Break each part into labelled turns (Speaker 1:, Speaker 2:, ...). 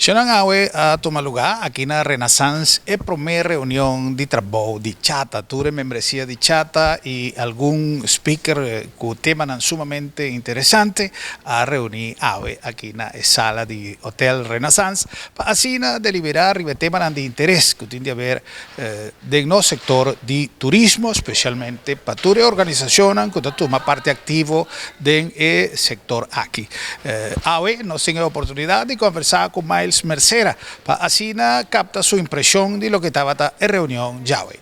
Speaker 1: Xanangawe a tomar lugar aqui na Renaissance é a primeira reunião de trabalho de chata, toda membresia de chata e algum speaker com tema sumamente interessante a reunir aqui na sala de Hotel Renaissance para assim deliberar temas de interesse que tem a ver no setor de turismo, especialmente para toda a organização que toma parte ativa do setor aqui. Hoje nós temos a oportunidade de conversar com Miles Mercera para así capta su impresión de lo que estaba en reunión Yahweh.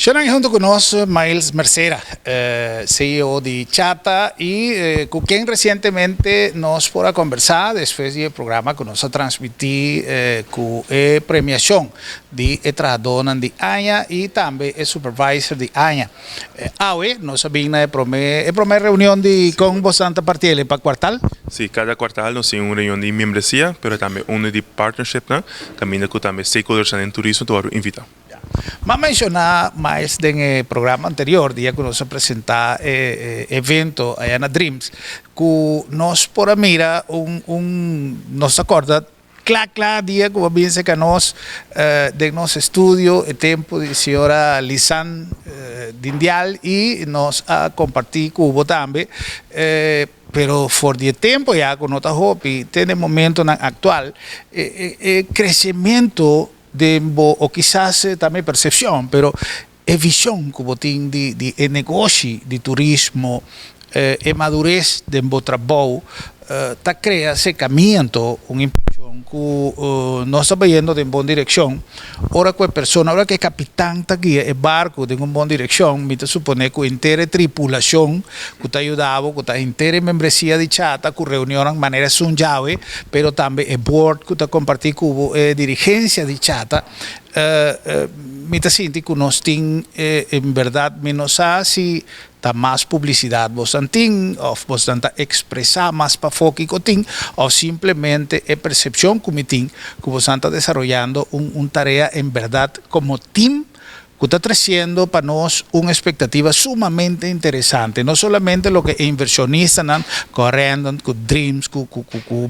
Speaker 1: Están junto con nosotros Miles Mercera, CEO de Chata y con quien recientemente nos podrá conversar después del programa que nos ha transmitido con premiación de trabajadores de AñA y también el supervisor de AñA. Hoy nos viene la primera reunión con bastante partidos para cuartal.
Speaker 2: Sí, cada cuartal nos tiene una reunión de membresía, pero también una de partnership, ¿no? También con también stakeholders en turismo, todo invita.
Speaker 1: Vamos a mencionar más en el programa anterior, día que nos presentó evento allá en Dreams, que nos por mira nos acorda claro día que piensa que nos de nuestro estudio el tiempo de señora Lisan Dindial y nos ha compartido cubo también. Pero por el tiempo ya con otra hobby, tiene el momento actual, crecimiento o quizás también percepción, pero es visión como tiene de negocio de turismo, madurez de trabajo, ta crea ese camino, una impresión que no está yendo en buena dirección. Ahora que persona, ahora que capitán está aquí, el barco en una buena dirección, me supone que entera tripulación que está ayudado, que está entera membresía de chata, que reunión de manera sun llave, pero también el board que está compartido con dirigencia de chata. Me siento que nos tiene en verdad menos así. Está más publicidad bastante o bastante expresar más para foco o simplemente es percepción que me tiene que vos está desarrollando una tarea en verdad como team que está creciendo para nosotros una expectativa sumamente interesante, no solamente lo que inversionistas están corriendo con Dreams, con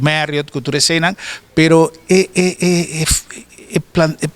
Speaker 1: Marriott, con Turesenan, pero el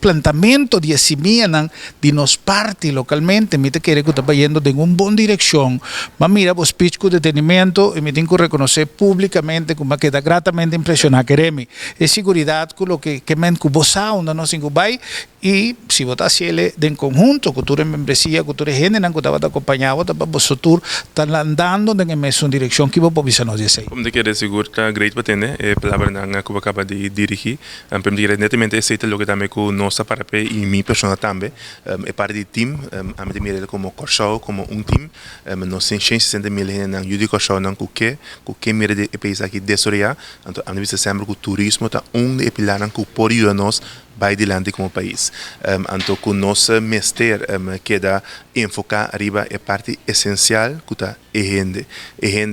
Speaker 1: planteamiento de semilla de nos parte localmente, me quiere que está yendo en una buena dirección, pero mira, vos pitch con detenimiento y me tengo que reconocer públicamente como queda gratamente impresionado, quereme, es seguridad con lo que me encubosa, donde nos incubáis, y si vos estás en conjunto, que tú eres membresía, que tú eres gente, que tú vas acompañado, vosotros están andando en la misma dirección que vos podés nos decir.
Speaker 2: Como te quiero decir, está great para tener, palabra que acaba de dirigir, pero netamente aceita lo que también con nuestra parte y mi persona también, es parte del team, a mí me mira como Corsao, como un team, nos 160 mil en Judy Corsao, que mira de país aquí de Soria, a mí se siempre que el turismo está de pilar que por ayudarnos vai adelante como país. Então, com nosso mestre queda enfocar arriba é parte essencial que está gente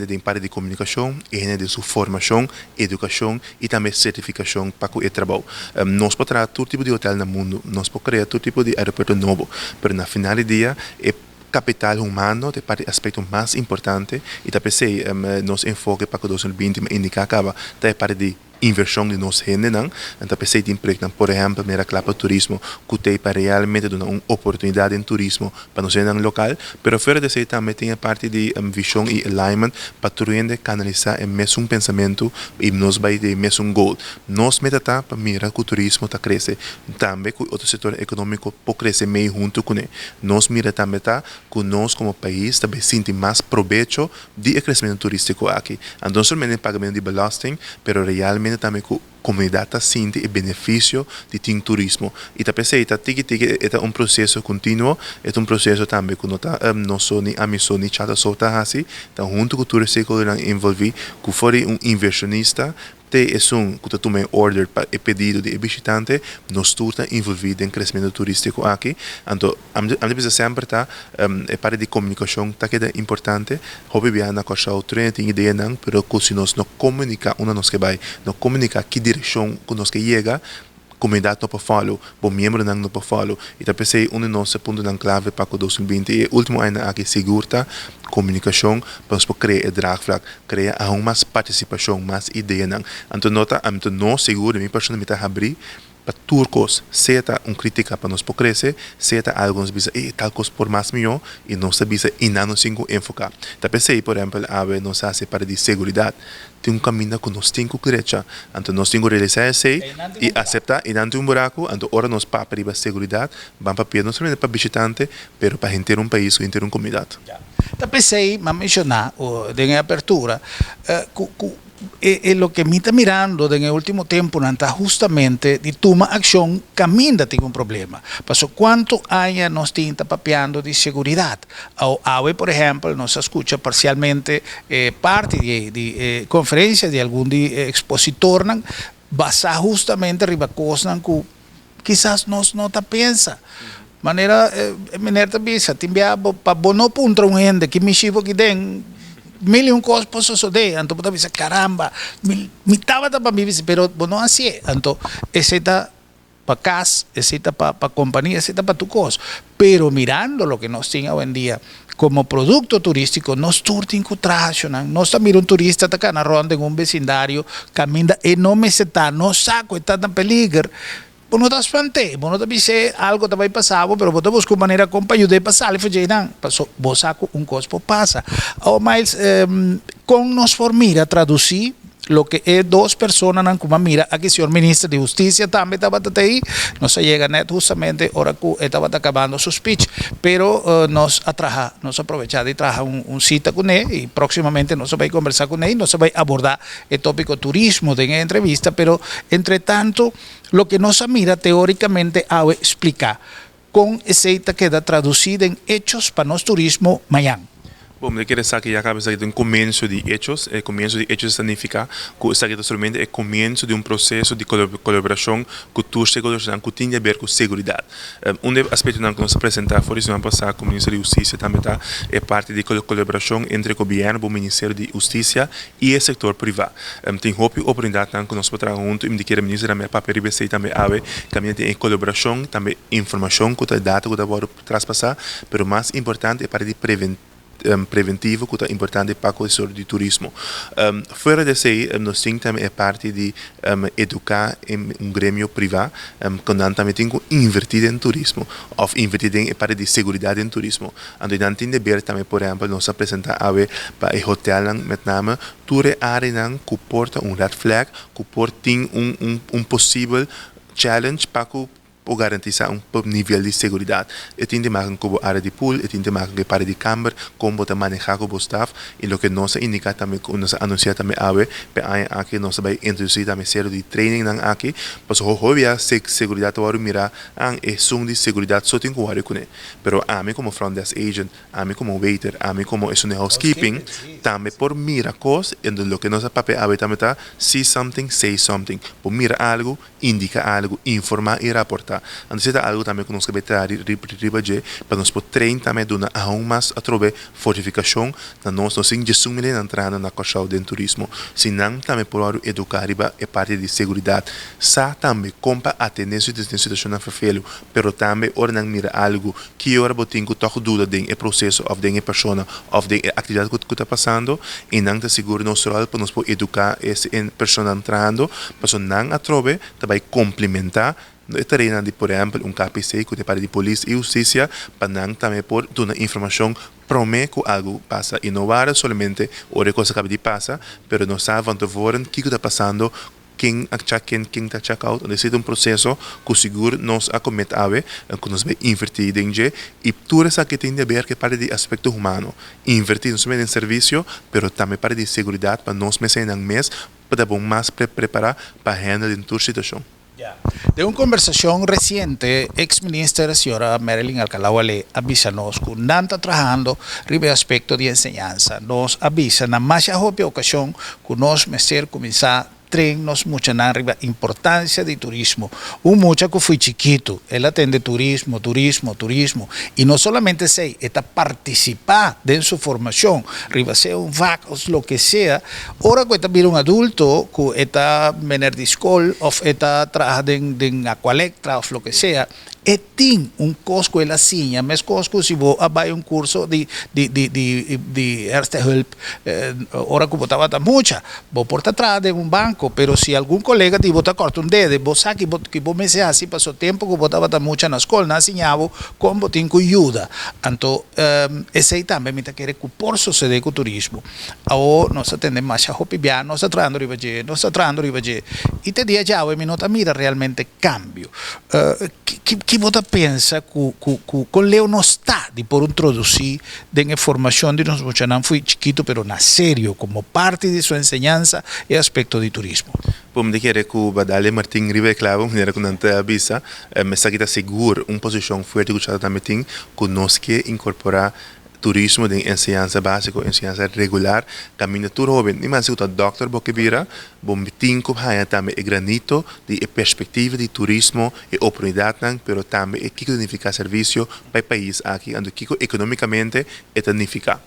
Speaker 2: de parte de comunicação, gente de sua formação, educação e também certificação para o trabalho. Nós podemos trazer todo tipo de hotel no mundo, nós podemos criar todo tipo de aeroporto novo, mas na final do dia é capital humano de parte aspecto mais importante e também sei nos enfoque para que 2020 indica acaba da parte de inversión de nos gente, então pensei em projetos, por exemplo, mera clapa turismo, que tem para realmente dar uma oportunidade em turismo para nós no local, pero fora de isso também tem a parte de visão e alignment para turismo canalizar em mesmo pensamento e nos vai de mesmo goal. Nós meta tá para mirar que o turismo está crescer, também que o outro setor econômico pode crescer meio junto com ele. Nós mira também tá que nós como país também sentimos mais proveito de crescimento turístico aqui. Não somente pagamento de belasting, pero realmente realmente também que a comunidade sente o benefício de ter turismo. E também sei que é um processo contínuo, é um processo também que não só nem a missão nem chata solta assim, então junto com o turismo que envolve, que for inversionista te é que também order para o pedido de visitante, nós turta envolvido em crescimento turístico aqui. Então, a gente precisa sempre tá é para de comunicação tá que é importante. Hobby bem na coisa outra tem ideia não, pero que se nós não comunica uma nós que vai, não comunica que direção que nós que chega, comunidade não pode falar, o membro não pode falar. E tá pensei um de nossos pontos não clave para o 2020 e último ano aqui segura comunicação para nós criar draagvlak, criar mais participação, mais ideia não. Então nota, não seguro, minha pessoa me tá abrir para turcos, seja crítica para nós por crescer, seja alguns bisa tal coisa por mais melhor e não se bisa e não nos enfocar. Tá pensei, por exemplo, a nós hace para de segurança, tem caminho que nós temos que direita, então nós temos que realizar isso e aceitar e não tem buraco, então ora nós para a segurança, vamos para não somente para visitante, mas para gente um país ou uma comunidade.
Speaker 1: Tá pensei, mas mencionar, em apertura, lo que me está mirando en el último tiempo está justamente de toma acción camina tiene un problema. Pasó cuánto años nos está papeando de seguridad. Ahora, por ejemplo, nos escucha parcialmente parte de conferencias de algún expositor basada justamente en cosas que quizás nos no te piensa. Maneira também se timbia para bono punto um gente que me chivo que tem mil coisas para suceder, então pode dizer caramba, me tava para mim, pero bono assim, então esse está para casa, esse está para companhia, esse está para tu coisa, pero mirando lo que nós temos hoje em dia como produto turístico, nós turtim com traje, nós também um turista está na ronda em vecindário, caminha e não me está, não saco, está na peligro. Não está espantado, não está dizendo algo que vai passar, mas você busca uma maneira como para ajudar a passar, e fazer não, você saca coisa para passar. Mas, com nós for mira traduzir, lo que é duas pessoas como mira, aqui o senhor ministro de Justiça também estava aí, não se chega net justamente hora que estava acabando seu speech, pero nós aproveitar de trazer cita com ele e proximamente nós vai conversar com ele, nós vai abordar o tópico turismo em entrevista, pero entretanto, lo que nos mira teóricamente a explicar com essa queda traduzida em hechos para nosso turismo amanhã.
Speaker 2: Bom, eu quero saber que já acaba de começo de hechos. Começo de hechos significa que isso aqui somente é começo de processo de colaboração que tu segurança que tem a ver com segurança. Aspecto que nós apresentamos foi semana passada com o Ministério de Justiça também é parte de colaboração entre o governo, o Ministério de Justiça e o setor privado. Tem oportunidade que nós podemos junto e que o Ministério também para perceber também caminho em colaboração, também informação que a data que eu traspassar, mas mais importante é para de preventivo que é importante para o setor de turismo. Fora de aí, nós temos também a parte de educar em grêmio privado, que nós também temos que invertir em turismo, ou invertir em parte de segurança em turismo. Então, nós temos de ver também, por exemplo, nós apresentar para o hotel, metname, toda área que porta red flag, que porta possível challenge para ou garantizar nível de segurança. Eu tenho de marcar como área de pool, eu tenho de marcar como área de câmara, como você manejar com o staff, e o que nós indica também, nós anunciamos também aqui, nós vamos introduzir também série de training aqui, para que a segurança vai mirar é som de segurança só tem que ver com ele. Pero a mim como front desk agent, a mim como waiter, a mim como housekeeping, também por mirar coisas, e o que nós papel também está, see something, say something, por mirar algo, indica algo, informar e reportar. Então, é algo também que nós queremos trazer para nós poder treinar também de uma mais através fortificação, nós não temos de sumir entrando na coisa do turismo, senão também por educar a parte de segurança, sa também compra a tendência de situação na feio, mas também ora não mira algo que ora botem que toca dúvida do processo ou da pessoa ou da atividade que está passando e não te seguro nosso rol para nós poder educar essa pessoa entrando, para não através também complementar terreno de, por exemplo, KPC, que é para de polícia e justiça, para não também por dar informação promete que algo passa e não era somente a coisa que passa, mas nós sabemos o que está passando quem está check out, onde é um processo que seguro nos acomete ave, que nos vai invertir dentro e tudo isso que tem de ver que para de aspecto humano, invertir não somente em serviço, pero também para de segurança para nós mesmos em mês para bom mais preparar para handle em toda situação.
Speaker 1: De una conversación reciente, ex-ministra la señora Marilyn Alcalá-Wale avisa-nos que no está trabajando en el aspecto de enseñanza. Nos avisa en la más ocasión que nos meser comenzar nos mucha arriba importancia de turismo. Un mucha que fue chiquito, él atende turismo, y no solamente se está participar de su formación, arriba sea un vacos, lo que sea. Ahora que está bien un adulto que está venir de escuela o está trabajando en Aqualectra o lo que sea, tem um cosco ela sim, mas cosco se vou abai um curso de Erste Hulp, ora que botava tá muita, vou por atrás de um banco, pero se algum colega te bota corta um dedo, vou sabe que vou me ser assim passou tempo que botava tá muita na escola, na ensinava como tem que ajuda. Então, esse aí também me tá querer que por suceder com o turismo. Ao nós atendemos mais a hopibiar, nós atrando ribaje, e te dia já o minuto mira realmente cambio. Que você pensa que Leo não está de por introduzir de informação de nós não foi chiquito, pero na sério, como parte de sua enseñanza e aspecto de turismo.
Speaker 2: Bom, de querer que o Badale Martin Ribeiro Clavo, maneira que não te avisa, mas aqui está seguro, uma posição forte que já também tem, que nós que incorporar turismo de enseñanza básica, enseñanza regular, caminho tudo joven. Ni mais que o doctor Boquebira, bom tinco haya também granito de perspectiva de turismo e oportunidade, pero também que significa serviço para o país aqui, onde que economicamente é significa.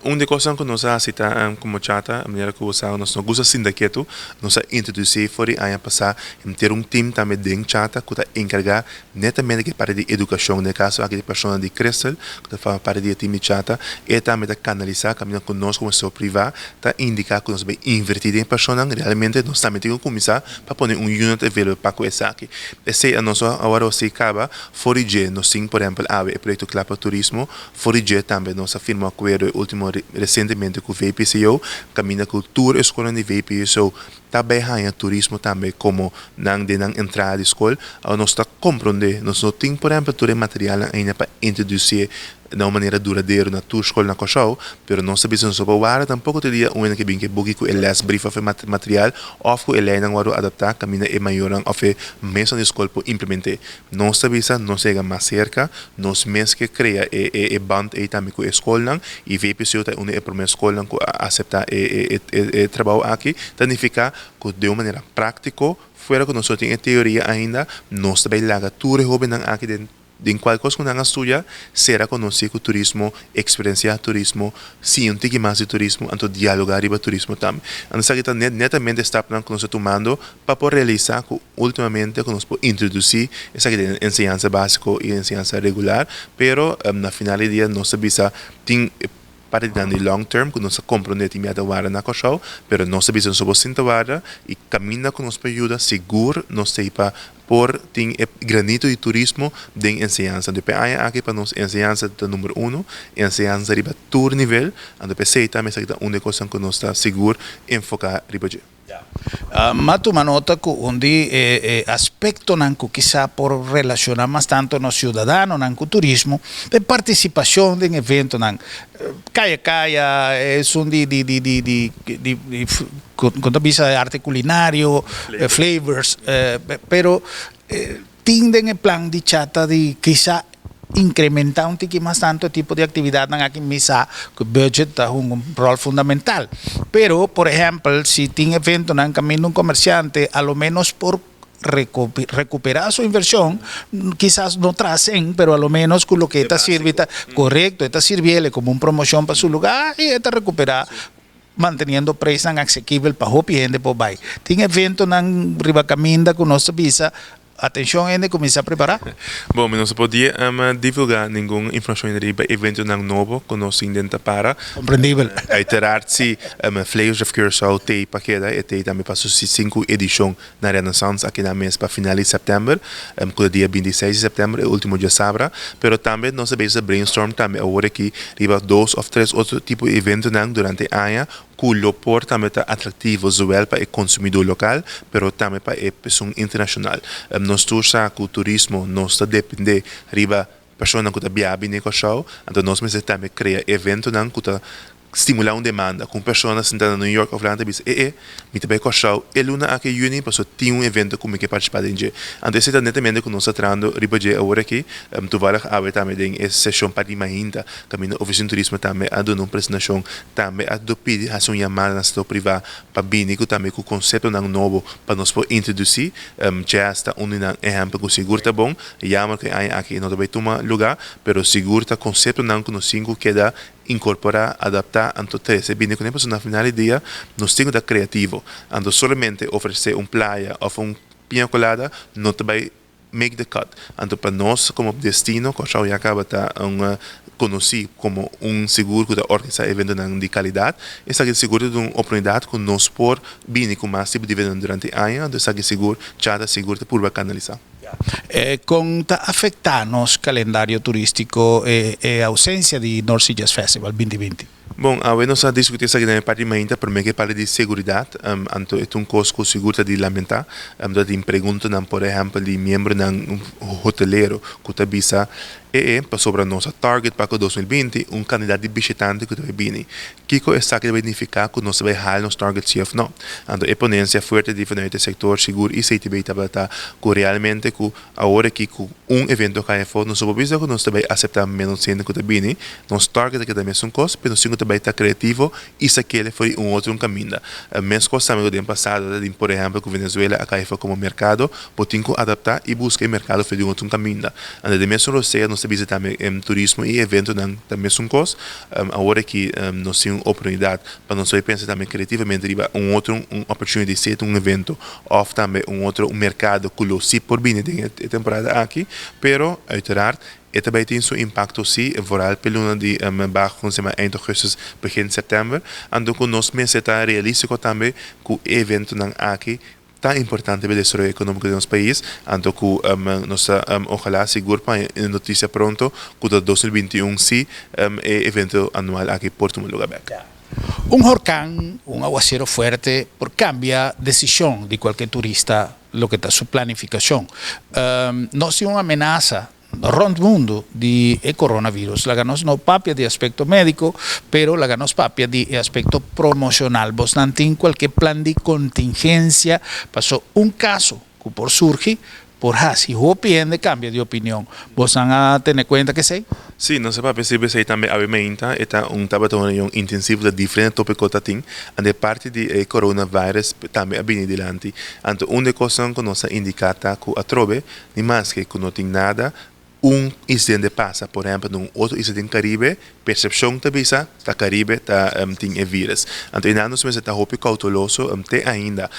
Speaker 2: Uma das coisas que nós cita como chata, a maneira que usamos nós não gosta sindicato, nós introduzir fora aí passar ter um time também de chata que está encarregado netamente que para de educação, no caso aqui de pessoa de Crystal, que está para de time chata, e também está canalizar caminho conosco como setor privado, está indicar que nós vamos invertir em pessoas, realmente nós também temos que começar para pôr um unit available para com essa aqui. Esse é nosso agora se acaba, fora de nós sim, por exemplo, o projeto Clapa Turismo, fora de também nós firmamos um acordo último recentemente com o VPCO, caminho com tour escola de VPCO, também há turismo também como não de não entrada de escola, nós está compreender, nós não temos, por exemplo, todo o material ainda para introduzir de uma maneira duradoura na tua escola na Cochau, pero não sabia se não soube o tampouco teria um que bem que bugi com eles brief of material, ou com ele não vai adaptar, caminha e maior of mesmo na escola para implementar. Não sabia se não chega mais cerca, nós mesmos que cria e band e também com a escola, e VPCO tem uma primeira escola que aceitar e trabalho aqui, significa que de uma maneira prática, fora que nós só temos teoria ainda, nós também laga tudo jovem aqui dentro. De qualquer coisa que não estuda, será conhecido o turismo, experienciar turismo, sentir mais de turismo, então dialogar sobre turismo também. Então, isso aqui netamente está que nós estamos tomando para poder realizar que, ultimamente, que nós podemos introduzir essa aqui de enseñanza básica e enseñanza regular, pero na final do dia, nós sabemos que para de long term, que nós compreendemos imediatamente na Cochau, pero nós sabemos sobre o e caminha que nos ajuda, seguro, nós seipa por tem granito de turismo de enseñanza. Depois aqui para nós enseñanza número 1, enseñanza riba todo nível, e depois sei também que uma coisa que nós está seguro enfocar riba de.
Speaker 1: Mato uma nota que onde aspecto nanco quizá por relacionar mais tanto no cidadano nanco turismo de participação em evento nan caia é um de quando visa de arte culinário flavors pero tendem em plan de chata de quizá incrementar um pouquinho mais tanto tipo de atividade na aqui misa que o budget tem rol fundamental. Pero, por exemplo, se tem evento na caminho um comerciante, a lo menos por recuperar su inversión, quizás no tracen, pero a lo menos con lo que esta sirve, correcto, esta sirve como una promoción para su lugar y esta recupera. Sí. Manteniendo precios asequibles para o gente por vai. Tem evento na riba caminda com nossa visa atenção ainda começar a preparar?
Speaker 2: Bom, mas não se podia divulgar nenhuma informação sobre evento não novo que nós ainda para.
Speaker 1: Compreendível.
Speaker 2: Uiteraard, se Flavors of Curaçao tem para queda, e tem também passou 5 edição na Renaissance aqui na mês para final de setembro, com o dia 26 de setembro, é o último dia sabra, pero também nós sabemos brainstorm também agora aqui riba 2 ou 3 outro tipo de evento durante a ano, cujo por também está atrativo zowel para o consumidor local, pero também para a pessoa internacional. Nós torça com o turismo, nós está depender riba pessoa que está viajando com o show, então nós mesmo também cria evento que está estimular uma demanda com pessoas sentadas em New York ou Atlanta diz me também com show e luna aqui uni passou tinha um evento como que participar de então esse netamente que nós tratando ribaje agora aqui tu vai lá a também tem essa sessão para de ainda caminho oficina turismo também a dona uma apresentação também a do pedir a sua chamada na setor privado para bem que também com conceito não novo para nós por introduzir já está um exemplo com seguro tá bom chama que aqui não vai tomar lugar pero seguro tá conceito não que nós cinco queda incorporar, adaptar, anto trece, bine com na final do dia, nós temos da criativo, ando somente oferecer playa ou pinha colada, não vai make the cut. Anto para nós, como destino, que já acaba tá conhecido como seguro que organiza evento de qualidade, esse é seguro de uma oportunidade que nós por bine com mais tipo de evento durante o ano, então esse seguro já da seguro por canalizar.
Speaker 1: Com está afetando o calendário turístico e a ausência de North Sea Jazz Festival 2020?
Speaker 2: Bom, agora nós discutimos isso aqui na parte ainda, por mim que para de segurança, então é custo seguro de lamentar, de pergunta, por exemplo, de membro de hoteleiro que está bisa para sobre a nossa target para 2020, candidato de visitante que está vindo. Kiko está que verificar que nós vai hal nos target se ou não. Então, a ponência forte de do setor seguro e CTB está que realmente que agora que evento cai fora, nós sabemos que nós vai aceitar menos gente que está vindo, nos target que também são coisas, mas nós também está criativo e isso aqui foi outro caminho. Mesmo coisa também do ano passado, por exemplo, que Venezuela cai fora como mercado, tem que adaptar e buscar mercado foi de outro caminho. Então, de mesmo Roseia, nós visita também turismo e evento também são coisas. Agora que nós temos oportunidade para nós pensar também criativamente riba outro oportunidade de ser evento ou também outro mercado que lo se por bem de temporada aqui, pero uiteraard e também tem seu impacto sim, vooral pelo de baixo com sema eind augustus begin setembro, ando com nós mesmo está realístico também que o evento aqui tan importante para o desarrollo económico de nuestro país, tanto que nos ojalá seguro para noticia pronto que 2021 sí evento anual aquí por tu lugar.
Speaker 1: Un huracán, un aguacero fuerte, cambia decisión de cualquier turista, lo que está su planificación. No es una amenaza rond mundo di coronavirus. La ganos no papia di aspetto medico, pero la ganos papia di aspetto promocional. Vos no tienen cualquier plan de contingencia. Pasó un caso que por surge, por si o de cambio de opinión. Vos van a tener cuenta que sí.
Speaker 2: Sí, no se va a perceber si también obviamente está trabalho intensivo de diferentes tópicos que tem, e parte de coronavirus também é bem adelante. Então, uma coisa que nós indicata que a trove, nem mais que não tem nada, incidente passa, por exemplo, num outro incidente Caribe, percepção da visa, da Caribe tem vírus. Então, nós mesmo está muito cauteloso, até ainda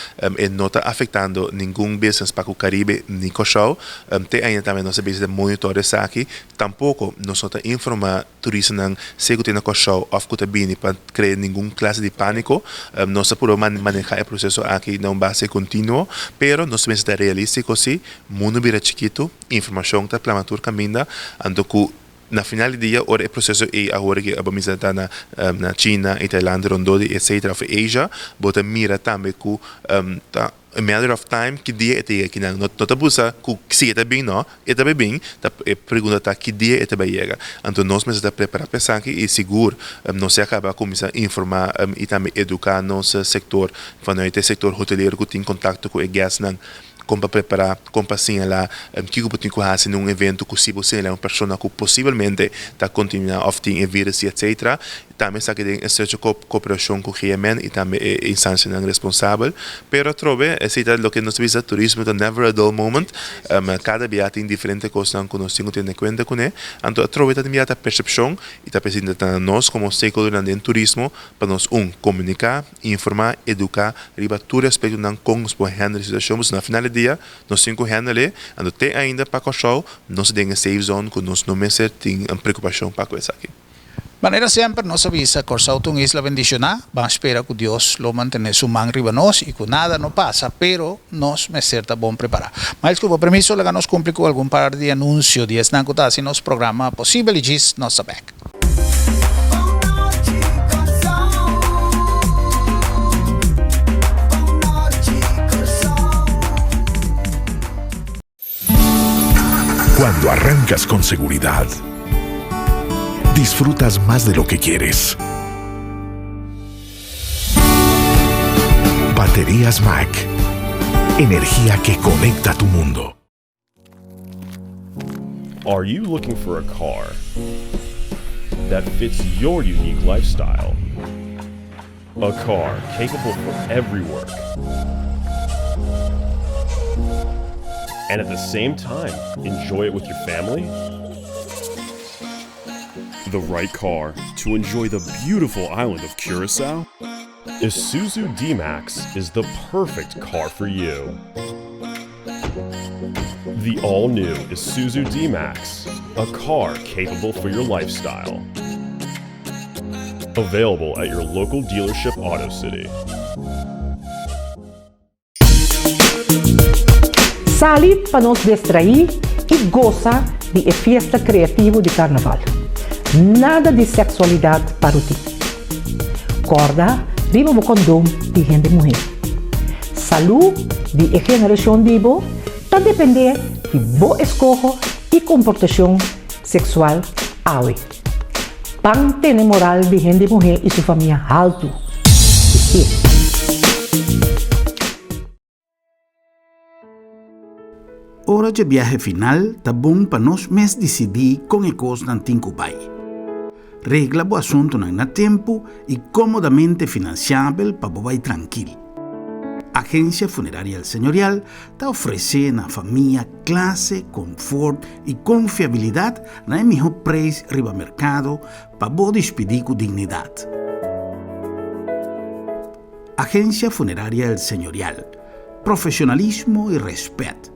Speaker 2: não está afetando nenhum business para o Caribe, nem com o show, até ainda também nós sabemos de monitorar isso aqui, tampouco nós está informar turistas não se que tem com o show, ou que está bem, para criar nenhuma classe de pânico, nós por manejar o processo aqui não base contínuo, pero nós mesmo está realístico, sim, mundo vira chiquito, informação está plamatura caminha, ando que na final do dia, o processo é agora que a Bamisa está na China, e Tailândia, Rondônia, etc., ou Ásia, bota mira também que a matter of time, que dia é que não está buscando que se é bem não, é também bem, tá pergunta que dia é também chega. Então nós mesmos está preparado para pensar que é seguro, não se acaba começar a informar e também educar nosso setor, falando setor hoteleiro que tem contato com o guest não como para preparar, como para assinalar que eu tenho que fazer num evento que se você é uma pessoa que possivelmente está continuando a ter vírus, etc. Também está aqui em estrecha cooperação com o GMN e também a instância responsável. Pero trove, o que nos visa turismo é never a dull moment. Cada dia tem diferente coisa que nós temos que ter em conta com ele. Então, trove também a percepção e está presente nós como stakeholder em turismo para nós comunicar, informar, educar, riba todo aspecto não como nos pode handle a situação. Mas no final do dia, nós temos que handle. Então, tem ainda para o show, nós temos safe zone que nós não meses tem preocupação para coisa aqui.
Speaker 1: Maneira sempre nos avisa que Corsauton isla bendicionar, vamos esperar que Dios lo mantenga su mano arriba nos y que nada no pasa, pero nos me certa bom preparar. Mas que por permiso le nos cumplir con algún par de anuncio de esnacuta si nos programa posible y gis nos back.
Speaker 3: Cuando arrancas con seguridad, disfrutas más de lo que quieres. Baterías Mac. Energía que conecta tu mundo.
Speaker 4: Are you looking for a car that fits your unique lifestyle? A car capable for every work. And at the same time, enjoy it with your family? The right car to enjoy the beautiful island of Curaçao? Isuzu D-Max is the perfect car for you. The all-new Isuzu D-Max, a car capable for your lifestyle. Available at your local dealership Auto City.
Speaker 5: Sali para nos distrair e goza de fiesta criativa de carnaval. Nada de sexualidade para ti. Corda, riba o condom de gente mulher. Saúde de geração vivo está depender de boa escolha e comportação sexual awe. Mantém moral de gente mulher e sua família alto.
Speaker 1: Hora de viaje final, tá bom para nós mesmos decidir com a coisa não tem que vai. Regla o assunto na tempo e comodamente financiável para vai tranquilo. Agência Funerária El Señorial está oferecendo à família classe, conforto e confiabilidade na melhor preço riba mercado para você despedir com dignidade. Agência Funerária El Señorial. Profissionalismo e respeito.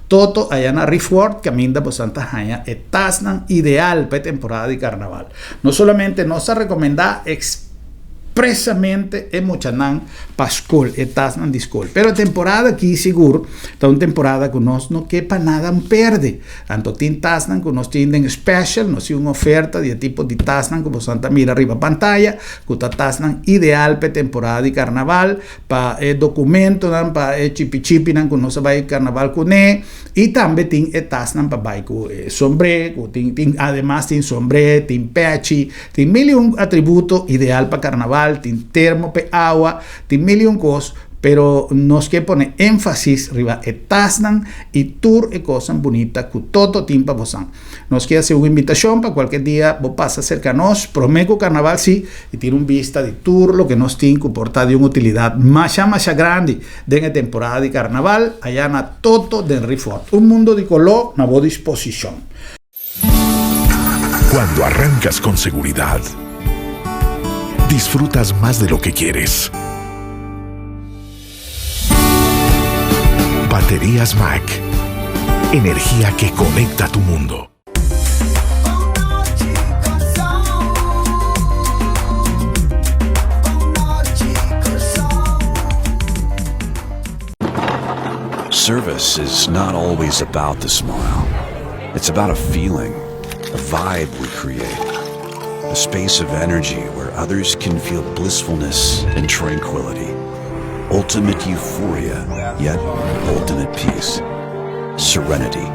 Speaker 1: Toto allá en Rifford, que aminda por Santa Jaña, estás ideal para temporada de carnaval. No solamente nos ha recomendado expresamente en Mochanán Pascol, estás en Discol. Pero temporada aquí seguro, está una temporada que nos no quepa nada un perde. Tanto tin Tasnan que nos tienen special, nos una oferta de tipo de Tasnan como Santa mira arriba pantalla, que está Tasnan ideal para temporada de carnaval, para documento, para chipi que nos va a carnaval con y también tiene Tasnan para vai con sombre, además tiene sombre, tiene pechi, tiene mil y un atributo ideal para carnaval, tiene termo para agua, tiene mil y un cosas, pero nos que pone énfasis arriba etasnan y tour e cosas bonitas que todo tiempo bosan. Nos que hacer una invitación para cualquier día vos pasa cerca de nos, prometo carnaval sí, y tiene un vista de tour lo que nos tiene que portar de una utilidad más grande de la temporada de carnaval, allá en todo del Rifort. Un mundo de color a buena disposición.
Speaker 3: Cuando arrancas con seguridad, disfrutas más de lo que quieres. Baterías Mac. Energía que conecta tu mundo.
Speaker 6: Service is not always about the smile. It's about a feeling, a vibe we create. A space of energy where others can feel blissfulness and tranquility. Ultimate euphoria, yet ultimate peace. Serenity.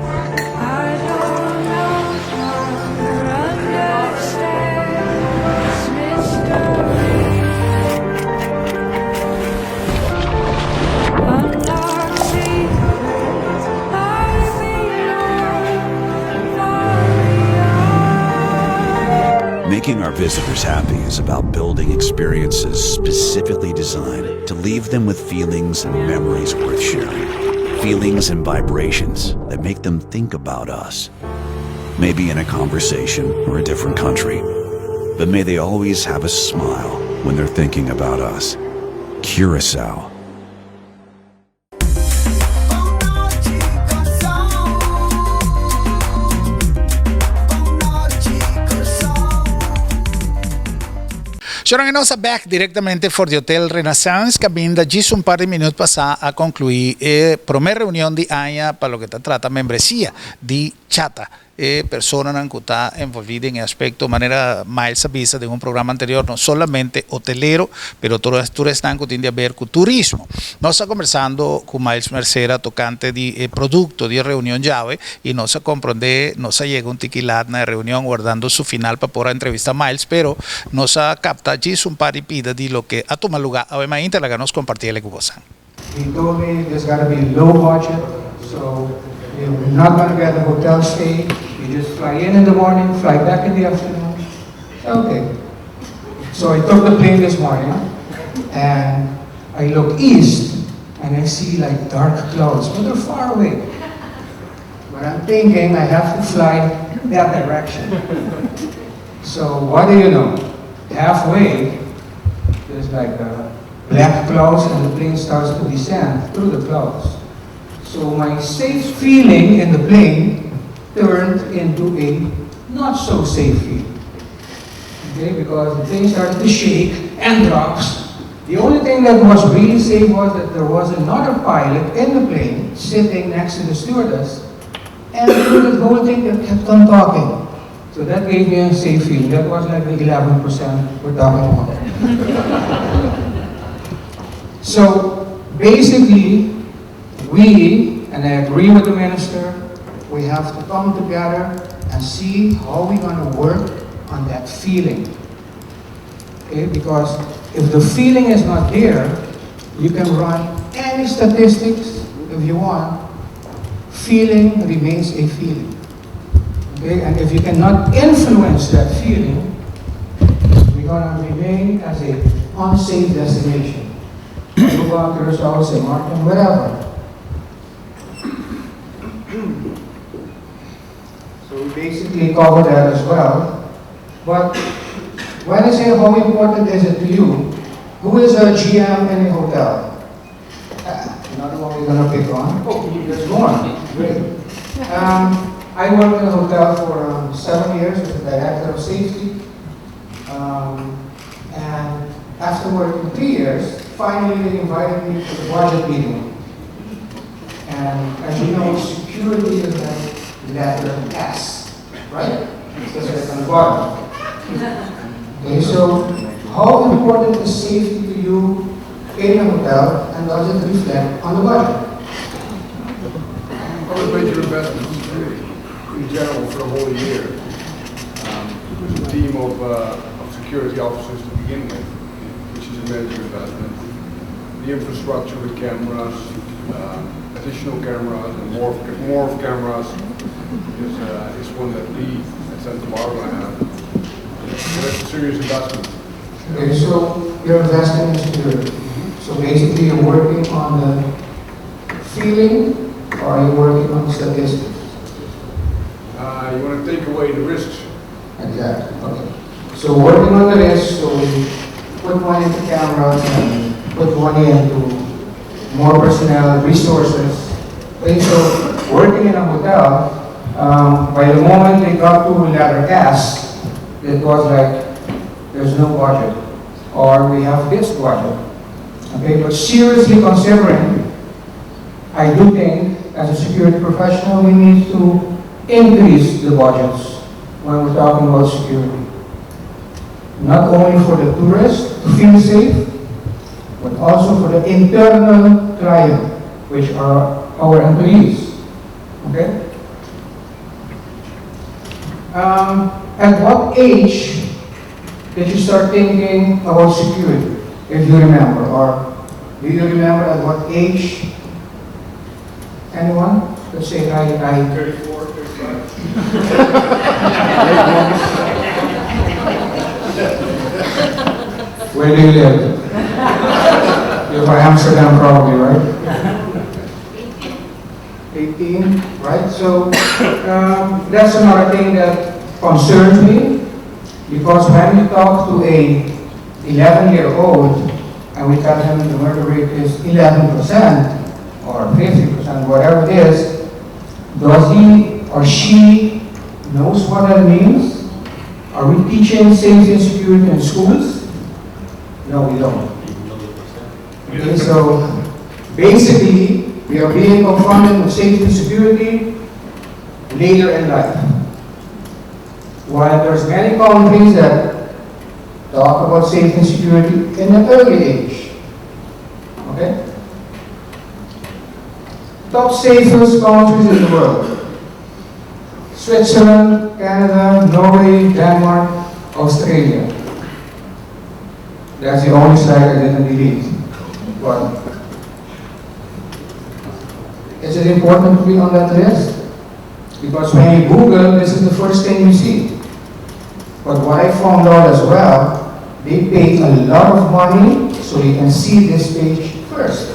Speaker 6: Making our visitors happy is about building experiences specifically designed to leave them with feelings and memories worth sharing. Feelings and vibrations that make them think about us. Maybe in a conversation or a different country. But may they always have a smile when they're thinking about us. Curacao.
Speaker 1: Sono nós back diretamente for the Hotel Renaissance, que vinda già un par di minuti passar a concluir la prima riunione di AIA per lo che tratta membresía di Chata. Personas que están envolvidas en el aspecto de manera más vista de un programa anterior, no solamente hotelero, pero todas las están que tienen que ver con turismo. Nos está conversando con Miles Mercera, tocante de producto de reunión llave, y nos comprende, nos llega un tiquilat en la reunión guardando su final para poder entrevistar a Miles, pero nos capta allí un par de pidas de lo que ha tomado lugar. Además, la que nos compartía el Cubo San.
Speaker 7: He told me there's got to be low budget, so you're not going to get a hotel stay. You just fly in the morning, fly back in the afternoon. Okay. So I took the plane this morning, and I look east, and I see like dark clouds, but they're far away. But I'm thinking I have to fly that direction. So what do you know? Halfway, there's like black clouds, and the plane starts to descend through the clouds. So my safe feeling in the plane turned into a not so safe feeling. Okay, because the plane started to shake and drops. The only thing that was really safe was that there was another pilot in the plane sitting next to the stewardess, and the whole thing that kept on talking. So that gave me a safe feeling. That was like the 11% we're talking about. So basically, and I agree with the minister, we have to come together and see how we're going to work on that feeling. Okay? Because if the feeling is not there, you can run any statistics if you want. Feeling remains a feeling. Okay? And if you cannot influence that feeling, we're going to remain as an unsafe destination. Aruba, Curacao, St. Martin, wherever. So we basically cover that as well. But when I say how important is it to you, who is a GM in a hotel? Another one we're going to pick on. Oh, there's more. Great. I worked in a hotel for 7 years as the director of safety. And after working 3 years, finally they invited me to the budget meeting. And as you know, security is like letter S, right? Because it's on the bottom. Okay, so how important is safety to you in a hotel, and does it reflect on the budget?
Speaker 8: All the major investments in general for the whole year. There's a team of security officers to begin with, which is a major investment. The infrastructure with cameras, additional cameras, and more cameras is one that we at Santa Barbara have. So that's a serious investment.
Speaker 7: Okay, so you're investing in security. So basically you're working on the feeling, or are you working on the statistics?
Speaker 8: You want to take away the risks.
Speaker 7: Exactly, okay. So working on the risk, so we put money into cameras and put money into more personnel, resources. Okay, so working in a hotel, by the moment they got to letter S, it was like, there's no budget, or we have this budget. Okay, but seriously considering, I do think as a security professional we need to increase the budgets when we're talking about security. Not only for the tourists to feel safe, but also for the internal client, which are our employees. Okay? At what age did you start thinking about security, if you remember? Or do you remember at what age? Anyone? Let's say I 34, 35. Where do you live? You're from Amsterdam probably, right? 18, right? So that's another thing that concerns me, because when we talk to a 11-year-old and we tell him the murder rate is 11% or 50%, whatever it is, does he or she knows what that means? Are we teaching safety and security in schools? No, we don't. Okay, so basically, we are being confronted with safety and security later in life. While there's many countries that talk about safety and security in an early age. Okay? Top safest countries in the world: Switzerland, Canada, Norway, Denmark, Australia. That's the only slide I didn't delete. But is it important to be on that list? Because when you Google, this is the first thing you see. But what I found out as well, they pay a lot of money so you can see this page first.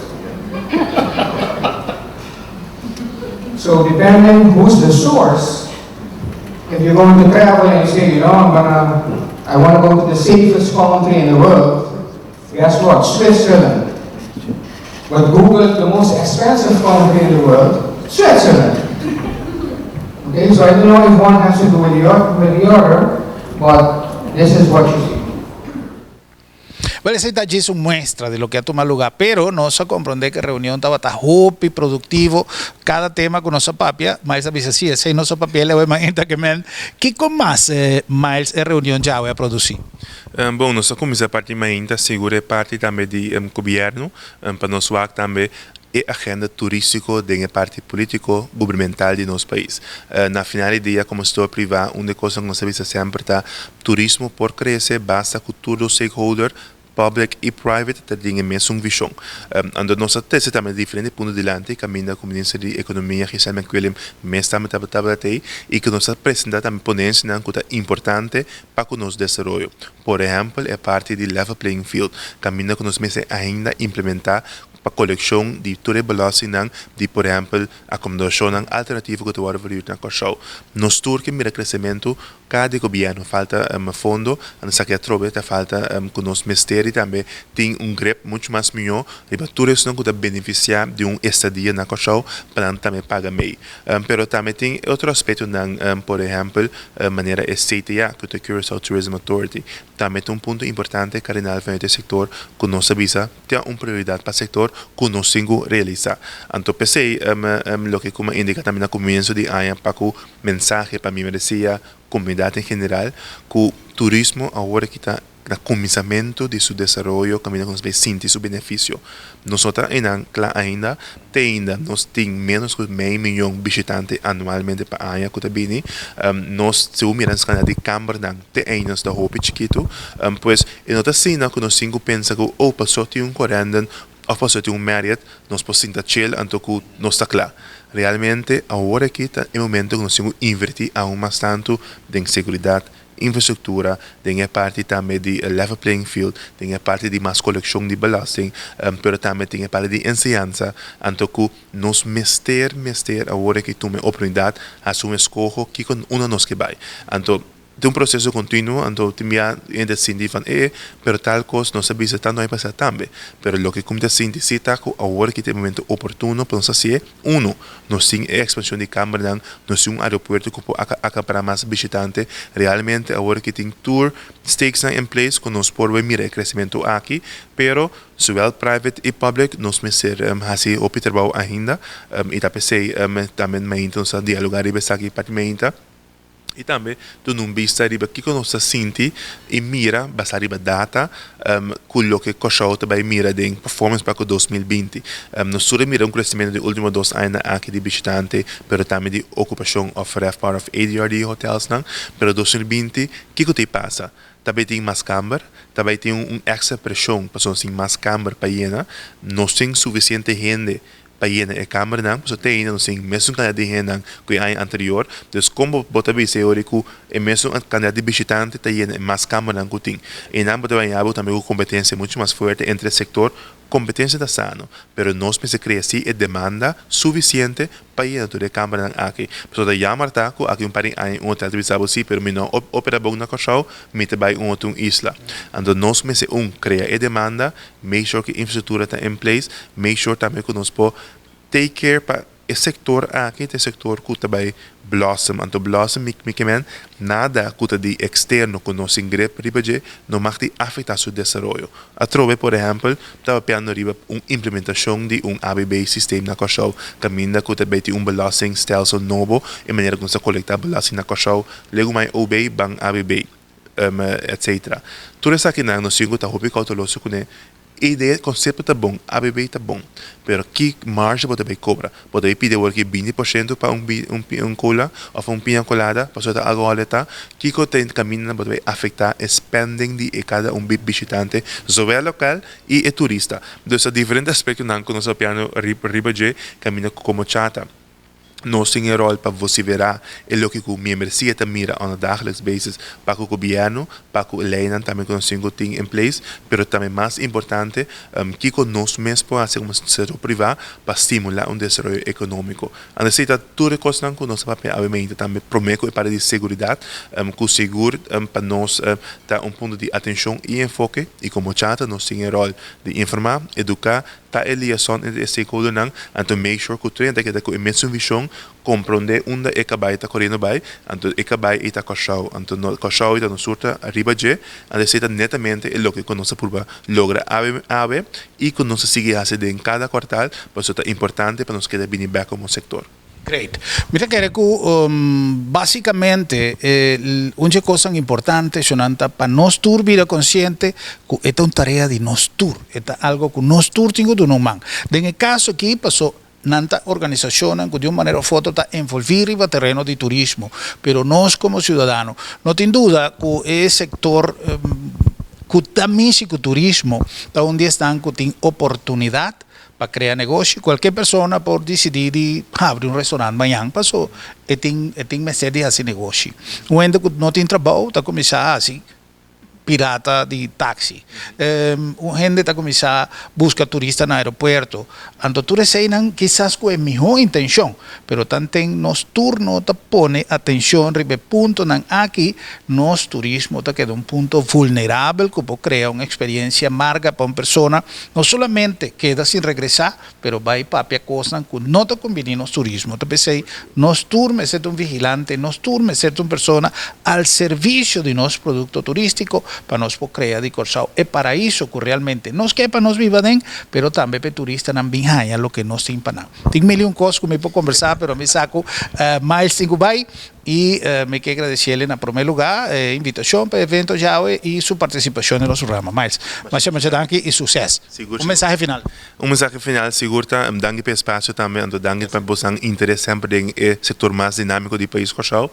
Speaker 7: So depending who's the source, if you're going to travel and you say, you know, I want to go to the safest country in the world, guess what? Switzerland. But Google the most expensive country in the world, Switzerland. Okay, so I don't know if one has to do with the other, but this is what you see.
Speaker 1: Bueno, esse allí es uma muestra de lo que ha tomado lugar, pero nós compreender que a reunião estava hope produtivo, cada tema com nossa papia, mas a vezes assim, sem nossa papia, ele vai mais que com mais a reunião já vai produzir.
Speaker 2: Bom, nós começamos a parte ainda segura parte também do governo, para nós também e agenda turístico da parte político governamental de nosso país. Na final do dia, como setor privado, uma coisa que nós sabemos sempre é turismo por crescer, basta que todo stakeholder public e private tem a mesma visão. Ando nossa tese também diferente ponto de lante, caminha com ministro de economia que sabe que ele mais também aí e que nós apresenta também ponência na coisa importante para o nosso desenvolvimento. Por exemplo, é parte de level playing field, caminha com nós mesmo ainda implementar para coleção de toda a belasting de, por exemplo, acomodação alternativa que tu vai ver na Corsau. Nós turque mira crescimento, cada governo falta fundo, a nossa que trobe falta com nosso ministério também tem grip muito mais melhor, e para todos não que beneficiar de estadia na Corsau para também pagar meio. Pero também tem outro aspecto por exemplo, maneira STTA, que é Curaçao Tourism Authority, também tem ponto importante cardinal para o setor que nós avisa tem prioridade para o setor que nós temos que realizar. Então, pensei, o que como indica também no começo de ano, para o mensagem para mim merecia comunidade em geral, que o turismo agora que está no começamento de seu desenvolvimento, caminha com os sentir seu benefício. Nós ainda nós temos menos de meio milhão de visitantes anualmente para a ano que vem. Nós temos uma de câmara de anos da roupa chiquito, pois é nota assim que nós temos que pensar que ou passou de 40 ou passou de Marriott, nós podemos sentar chill, então que nós está claro. Realmente, agora aqui é o momento que nós temos que invertir aún mais tanto em segurança, infraestrutura, tem a parte também de level playing field, tem a parte de mais coleção de belasting, mas também tem a parte de ensinança, então que nós mester agora que tome a oportunidade a sua escolha que com uma nos que vai. Então, de processo contínuo, então tinha ainda senti van pero tal coisa não sabia se tanto vai passar também, pero lo que como te senti se tá que agora que tem momento oportuno para nós assim, nós temos a expansão de câmara, nós temos aeroporto que pode para mais visitantes, realmente agora que tem tour stakes em place que nós podemos mirar crescimento aqui, pero zowel private e public nós me ser assim o trabalho ainda, e também me então dialogar e pensar aqui para e também tu não vista riba que nós senti e mira basta riba data quello que Corsau também mira de performance para 2020 nós só mira crescimento de últimos 2 anos aqui de visitante pero também de ocupação of RevPAR of ADRD hotels pero 2020 que te passa também tem mais câmara, também tem extra pressão para assim mais câmara para llenar, não tem suficiente gente para llenar a câmara não, só tem não sim, mesmo quantidade de gente que é anterior, então como bota bem teórico, é mesmo quantidade de visitante está llenar mais câmara que tem. E não bota bem também com competência muito mais forte entre o setor. Competência da sano, pero nós pensamos que assim é demanda suficiente para ir a câmara aqui. Pessoa da Yamarta, aqui país um hotel de bisabo sim, pero não opera bom na Cachau, me vai outra isla. Então nós pensamos criar a demanda, make sure que a infraestrutura está em place, make sure também que nós podemos take care para o setor aqui, o setor que também blossom, então blossom micamente nada que de externo que nós ingrepa ribaje não vai afetar seu desenvolvimento. A trove, por exemplo, estava pensando riba implementação de ABB sistema na Cachau, caminha que também tem belasting stelsel novo, em maneira que nós coletar belasting na Cachau, lego mais OB, bang ABB, etc. Tudo isso aqui nós temos que estar cauteloso com ideia, conceito está bom, ABB está bom, pero que margem pode cobrar? Pode pedir que 20% para cola ou um pinha colada, para só agora tá, que tem caminho pode afetar spending de cada visitante, sobre local e turista. Então, diferentes aspectos não que nós piano riba de caminho como chata. Nós temos um rol para você verá o que o membresia mira on a dagelijks basis para o governo, para o leiden também que nós temos em place, mas também mais importante que nós mesmos podemos fazer como setor privado para estimular desenvolvimento econômico. A necessidade de tudo coisa que nós obviamente também promete para de segurança, que o seguro para nós dar ponto de atenção e enfoque e como chata nós temos um rol de informar, educar, a liaison entre os stakeholders, então make sure que o treino que a mesma visão compreender onde é que vai estar correndo bem, então é que vai estar Cachau, então Cachau está no surta arriba de, a necessita netamente é o que nós purba logra ave e que nós sigue fazendo em cada quartal, por isso é importante para nós quedar bem back como sector.
Speaker 1: Great. Mira que básicamente una cosa importante para nos tour vida consciente que esta es una tarea de nos tour, esta es algo que nos tour tengo de no man. En el caso aquí pasó nanta organización que de una manera foto está envolvida en el terreno de turismo, pero nos como ciudadanos, no tiene duda que el sector que también sí que turismo está donde están que tiene oportunidad para crear negocio. Cualquier persona por decidir abrir un restaurante mañana pasó y tiene de hacer negocio. Cuando no tiene trabajo, está comenzando así pirata de táxi. Gente está começando a buscar turista no aeropuerto. Então, tu receiam quizás com a melhor intenção, pero também nos turno te pone atenção ribe ponto nan aqui nos turismo te queda ponto vulnerável que pode criar uma experiência amarga para uma pessoa, não somente queda sem regressar, pero vai para a coisa que não te combina nos turismo. Te pensei, nos turno é ser vigilante, nos turno é ser pessoa al serviço de nosso produto turístico para nos crear de Cachau. É para isso que realmente nos que para nos vivam, pero também para turistas não vinham lo que nos tem para não. Tem milhão coisas que me pode conversar, pero me saco mais 5 vai e me quero agradecerle na primeiro lugar a invitação para o evento já e sua participação no nosso programa. Mas muito danke e sucesso. Mensagem final.
Speaker 2: Mensagem final, seguro, danke pelo espaço também, danke para você interesse sempre em setor mais dinâmico do país Cachau.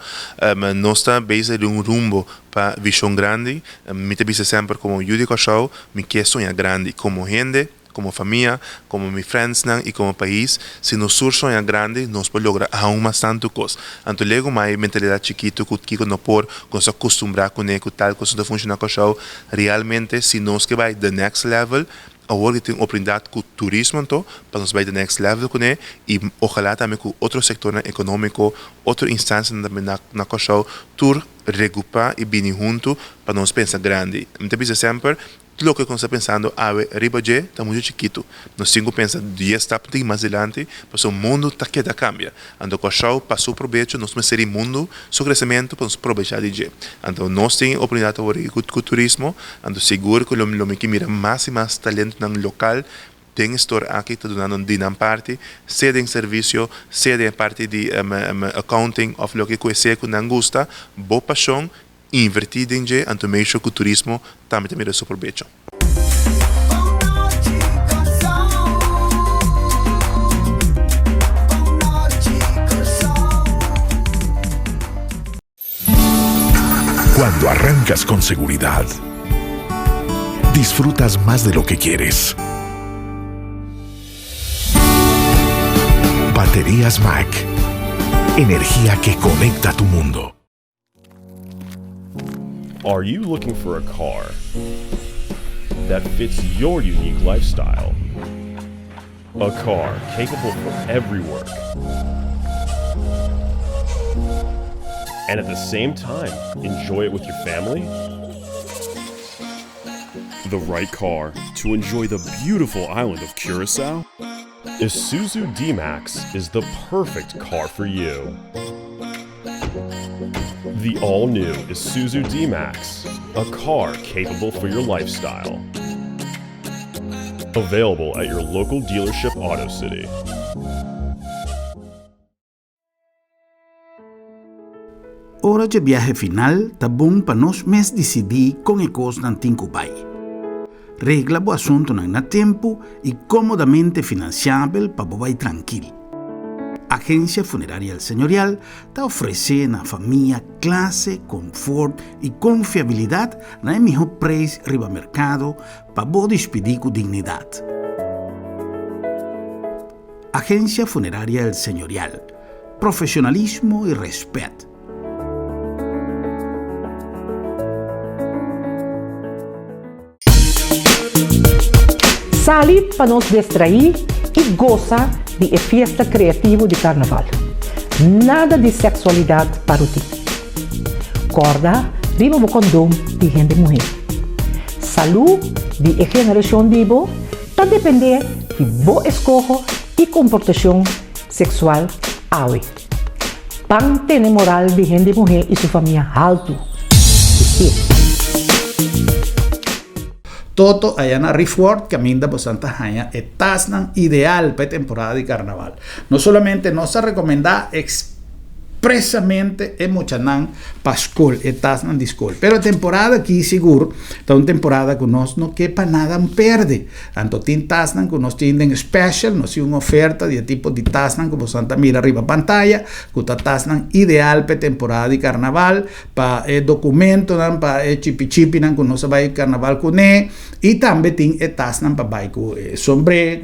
Speaker 2: Nós estamos base de rumbo para visão grande, me te vise sempre como eu de Cachau, me quer sonhar grande como gente, como família, como meus friends e como país. Se nós sonhamos grande, nós podemos lograr aún mais tanto coisa. Então, lego mais mentalidade chiquito que não por se acostumbrar com tal coisa que funciona Cachau. Realmente, se nós que vai the next level, agora tem oportunidade com o turismo, então, para nós vai the next level com ele e ojalá também com outro setor econômico, outra instância também na Cachau, tur recuperar e vir junto para nós pensar grande. Então, sempre lo que está pensando arriba de está muito chiquito. Nós temos que pensar 10 etapas mais adiante, porque o mundo está que cambia. Então, Cachau passou proveito, nós temos que mundo, seu crescimento, para nos aproveitar de je. Então, nós temos a oportunidade de com o turismo, então, seguro que o que mira mais e mais talento no local, tem história aqui, está dando uma parte, seja em serviço, seja em parte de accounting, ou o que conhecer que não gosta, boa paixão, invertido em je, então, meio que o turismo também tem o seu proveito.
Speaker 3: Cuando arrancas con seguridad, disfrutas más de lo que quieres. Baterías Mac. Energía que conecta tu mundo.
Speaker 4: Are you looking for a car that fits your unique lifestyle? A car capable for every work. And at the same time, enjoy it with your family? The right car to enjoy the beautiful island of Curaçao? Isuzu D-Max is the perfect car for you. The all-new Isuzu D-Max, a car capable for your lifestyle. Available at your local dealership Auto City.
Speaker 1: Hora de viaje final, tá bom para nós mes decidir com e cos nan tinco pai. Regla o assunto na tempo e comodamente financiável para vai tranquilo. Agência Funerária El Señorial está oferecendo à família classe, conforto e confiabilidade na melhor preço riba mercado para você despedir com dignidade. Agência Funerária El Señorial. Profissionalismo e respeito.
Speaker 5: Sali para nos distrair e goza de festa criativa de carnaval. Nada de sexualidade para ti. Corda, riba o condom de gente mulher. Saúde de geração de bo, está depender de boa escolha e comportação sexual awe. Mantém moral de gente mulher e sua família alto.
Speaker 1: Toto allá na Rifford, que aminda por Santa Jaña, estás ideal para temporada de carnaval. No solamente nos recomenda expresamente en Mochanan Pascol, estás nan discol. Pero temporada aquí seguro, está una temporada que nos no quepa nada perde. Tanto tin tasnan que nos tienen special, nos una oferta de tipo de tasnan como Santa mira arriba pantalla, que está tasnan ideal para temporada de carnaval, para documento, para chipi nan que nos va a carnaval con y también tin tasnan para vai con sombre,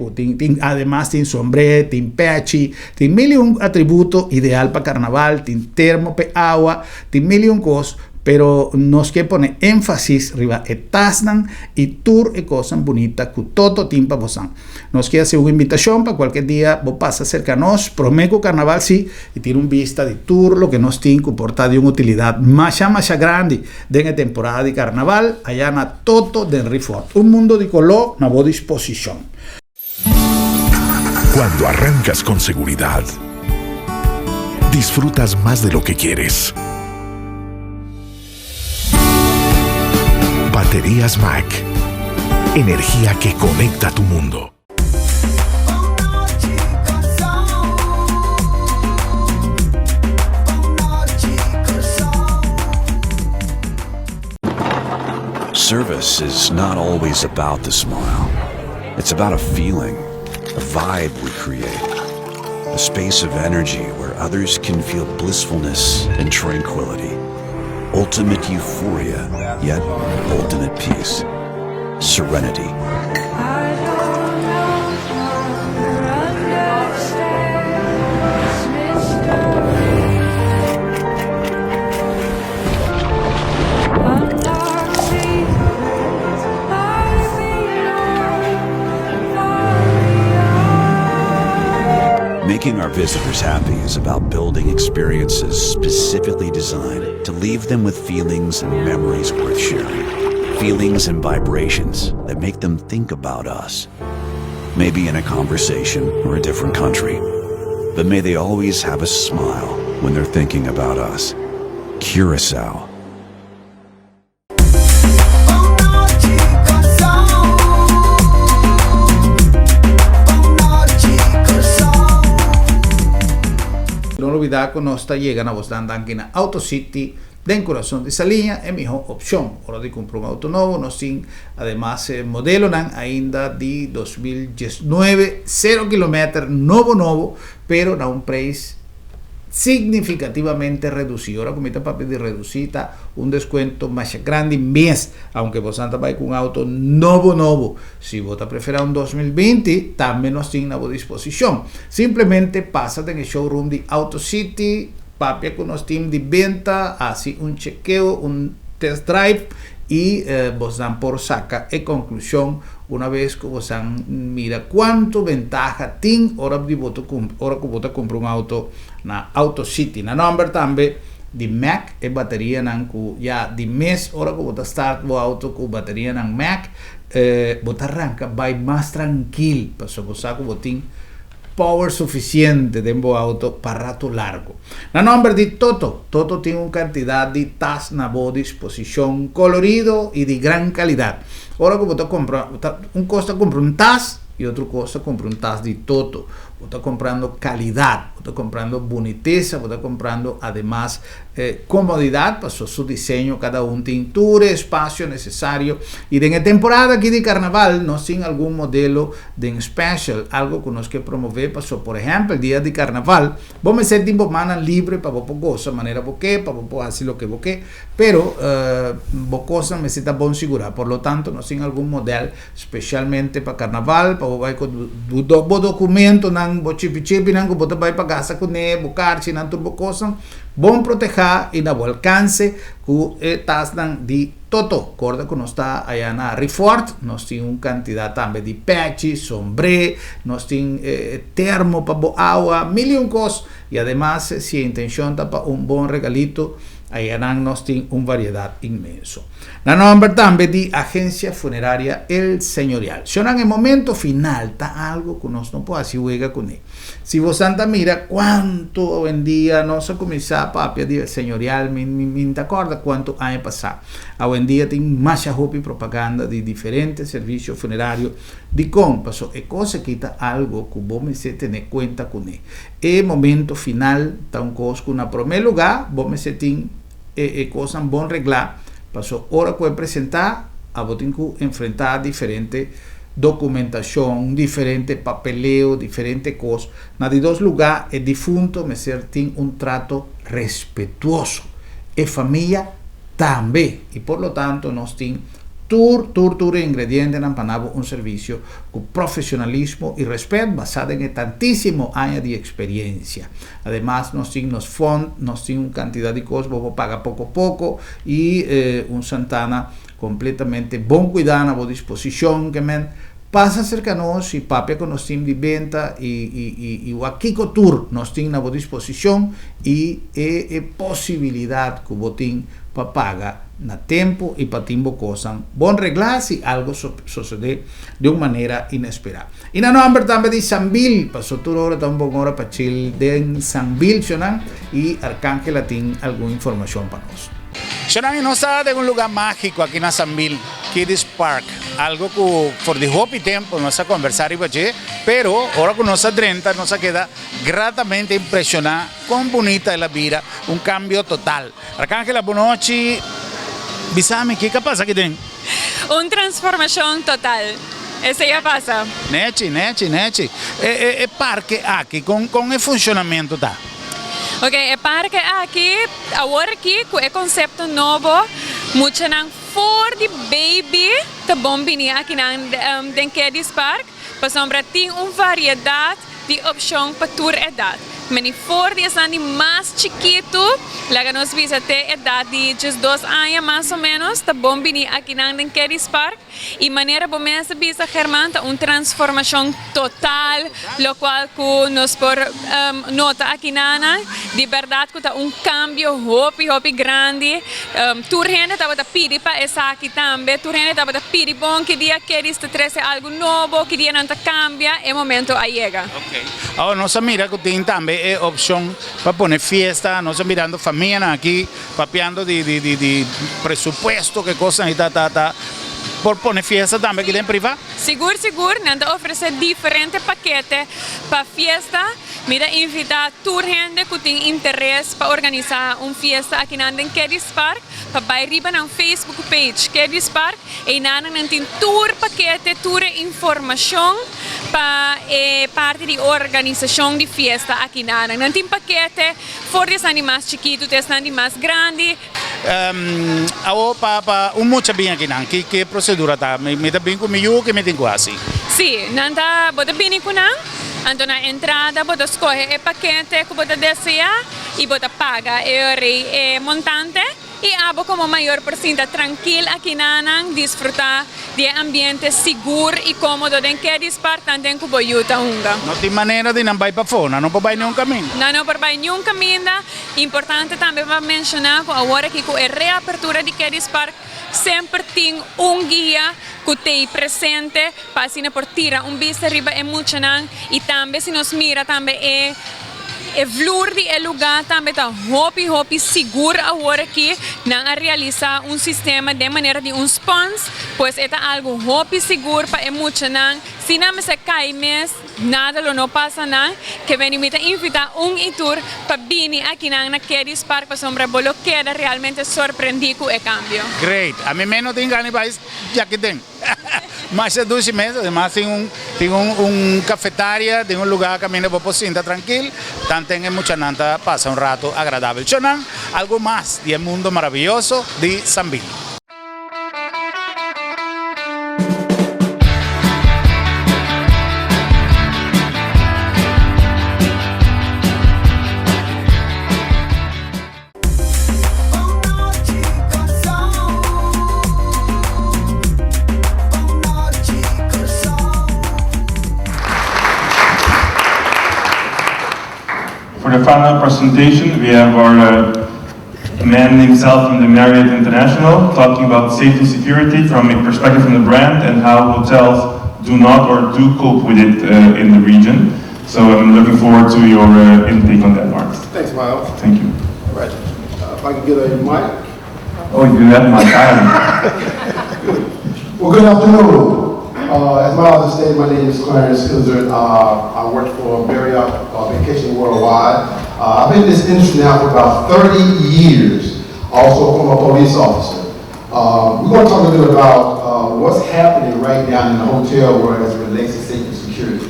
Speaker 1: además tin sombre, tin pechi, tin mil y un atributo ideal para carnaval. Tin termo pe agua, tin million cosas, pero nos que pone énfasis arriba etasnan y tour e cosas bonitas que todo timpa bosan. Nos que hacer una invitación para cualquier día vos pasa cerca nos, prometo carnaval sí, y tiene un vista de tour lo que nos tiene que portar de una utilidad más grande de la temporada de carnaval, allá na Toto de Rifford. Un mundo de color na voz disposición.
Speaker 3: Cuando arrancas con seguridad, disfrutas más de lo que quieres. Baterías Mac. Energía que conecta tu mundo.
Speaker 6: Service is not always about the smile. It's about a feeling, a vibe we create. A space of energy where others can feel blissfulness and tranquility. Ultimate euphoria, yet ultimate peace. Serenity. Making our visitors happy is about building experiences specifically designed to leave them with feelings and memories worth sharing. Feelings and vibrations that make them think about us. Maybe in a conversation or a different country. But may they always have a smile when they're thinking about us. Curaçao.
Speaker 1: No olvidar que nos está llegando a vos aquí en Auto City del corazón de esa línea es mejor opción. Hora de comprar un auto nuevo, nos sin además modelo ainda de 2019, 0 km, nuevo, pero a un precio significativamente reducido. Ahora comita papi de reducida un descuento más grande mes, aunque vos anda con un auto novo. Si vos prefieres un 2020, también nos tiene a disposición. Simplemente pásate en el showroom de Auto City, papi con los team de venta, así un chequeo, un test drive y vos dan por saca en conclusión. Una vez que vos mira cuánto ventaja tiene ahora que vos compras un auto na Auto City. Na number también de Mac e bateria ya de mes ahora que vos start o auto con bateria na Mac vos arranca vai más tranquilo, pues vos tiene power suficiente de un auto para rato largo. Na number de Toto tiene una cantidad de tas na boa disposición, colorido y de gran calidad. Ahora que vos compras, un costa compra un tas y otro costa compra un tas de Toto. Vos estás comprando calidad, vos estás comprando boniteza, vos estás comprando además comodidad, pasó su diseño, cada un tintura, espacio necesario. Y en la temporada aquí de carnaval, no sin algún modelo de special, algo que nos que promover, pasó por ejemplo el día de carnaval, vos me sentís semana libre para vos gozar, manera boque, para vos hacer lo que boque, pero vos cosas me sienta bon segura, por lo tanto no sin algún modelo especialmente para carnaval, para vos con vos documento, vos chipi, vos vai para casa con él, buscar, si nan turbo cosa, bom proteger y na alcance que tas de Toto, corda que nos está allá na Refort, nos tiene una cantidad también de patches, sombre, nos tiene termo para agua, mil cosas, y además si intención para un buen regalito, allá nos tiene una variedad inmenso. La nombre también de Agencia Funeraria El Señorial. Si en el momento final está algo que nos no puede hacer juega con él. Si vos anda mira cuánto hoy en día no se comienza papi de Señorial, me te acuerdas cuánto años pasado. Hoy en día tiene más y propaganda de diferentes servicios funerarios de compras y cosa que está algo que vos me se tener cuenta con él. El momento final está un cosa con una primer lugar, vos me se tiene cosa en buen reglar. Pasó ahora puede presentar a Botinku enfrentar diferente documentación, diferente papeleo, diferente cosas. En dos lugares, el difunto me tiene un trato respetuoso. Y familia también. Y por lo tanto, nos tiene tour ingredientes en Panabo, un servicio con profesionalismo y respeto basado en tantísimos años de experiencia. Además, nos tiene una cantidad de cosas, vos paga poco a poco y un Santana completamente buen cuidado a disposición que pasa cercanos y papia con los team de venta y aquí con tour nos tiene a disposición y posibilidad que botín para pagar na tempo y para timbo cosan bon reglar si algo sucede de una manera inesperada. Y na nombre también de Sambil, pasó tu hora tampoco hora para chill de Sambil y Arcángel tiene alguna información para nosotros. Xonan no está de un lugar mágico aquí en Sambil, Kids Park, algo que por de hopi tiempo nos a conversar pero ahora con nos 30 nos queda gratamente impresionada con bonita es la vida, un cambio total. Arcángela, buenas noches. Bisame, ¿qué pasa aquí ten?
Speaker 9: Una transformación total. Eso ya pasa.
Speaker 1: Nechi. El parque aquí, con el funcionamiento está.
Speaker 9: Ok, el parque aquí, ahora aquí, con el concepto nuevo, mucho for the baby, te bombini aquí en Kids Park, para sombra tiene una variedad de opción para tu edad. Mas for de están más chiquito, la que nos visite edad de just 2 años más o menos, está bom venir aquí en Kids Park y manera bom essa visa Germán una transformación total, lo cual nos por nota aquí nana, de verdad que está un cambio hopi grande. Tu gente estaba a pedir para essa aqui também, tu gente estava a pedir bom que dia queres trazer algo novo, que dia não cambia, é momento aí chega.
Speaker 1: Okay. Ahora nos mira que tem também opción para poner fiesta, no sé, mirando familia aquí, papeando de presupuesto, qué cosas y por poner fiesta también aquí en privado.
Speaker 9: Seguro, nada ofrece diferentes paquetes para fiesta. Mira, invitar toda gente que tem interesse para organizar uma fiesta aqui em Kids Park, para arriba na Facebook page Kids Park, e nada tem tour paquete, tour informação para parte de organización de fiesta aquí nada. No tem paquete, for de están más chiquito, te están de más grande.
Speaker 1: Pa mucha bien aqui nan, que procedura tá? Me tá bem comigo que me tem quase.
Speaker 9: Sim, nanta bota bem com nan. Então na entrada bota escolhe o paquete que bota deseja e bota paga o montante. E abo como maior porcenta tranquilo aqui nan disfrutar de ambiente seguro e cómodo em que dispartan tem que boiuta unga.
Speaker 1: Não tem maneira de não vai para fora, não pode nenhum caminho.
Speaker 9: Não pode nenhum caminho. Importante também para mencionar que agora que com a reapertura de Kedis Park sempre tem guia que tem presente para assim por tirar vista riba e muito e também se nos mira também e vloer die lugar também está hopi seguro agora aqui não realizar sistema de maneira de spons, pois é algo hopi seguro para muito não se não se cai mes nada lo não passa não que venimos invitar tour para vir aqui na Kedis Park para sombra bolo queda realmente surpreendido com o cambio.
Speaker 1: Great, a mim menos tem ganho país já que tem. Mas é 12 meses, además tem cafeteria, tem lugar que caminha para sentar tranquilo, tanto tem muita nanta passa rato agradável. Chonan, algo mais de mundo maravilhoso de Sambil.
Speaker 10: For the final presentation, we have our man himself from the Marriott International talking about safety and security from a perspective from the brand and how hotels do not or do cope with it in the region. So I'm looking forward to your intake on that, Mark.
Speaker 8: Thanks, Miles.
Speaker 10: Thank you.
Speaker 8: All right. If I can get a mic.
Speaker 10: Oh, you do that in my time.
Speaker 11: Well, good afternoon. As Miles has stated, my name is Clarence Hilzard. I work for Marriott Vacation Worldwide. I've been in this industry now for about 30 years, also from a police officer. We're going to talk a little bit about what's happening right now in the hotel world as it relates to safety and security.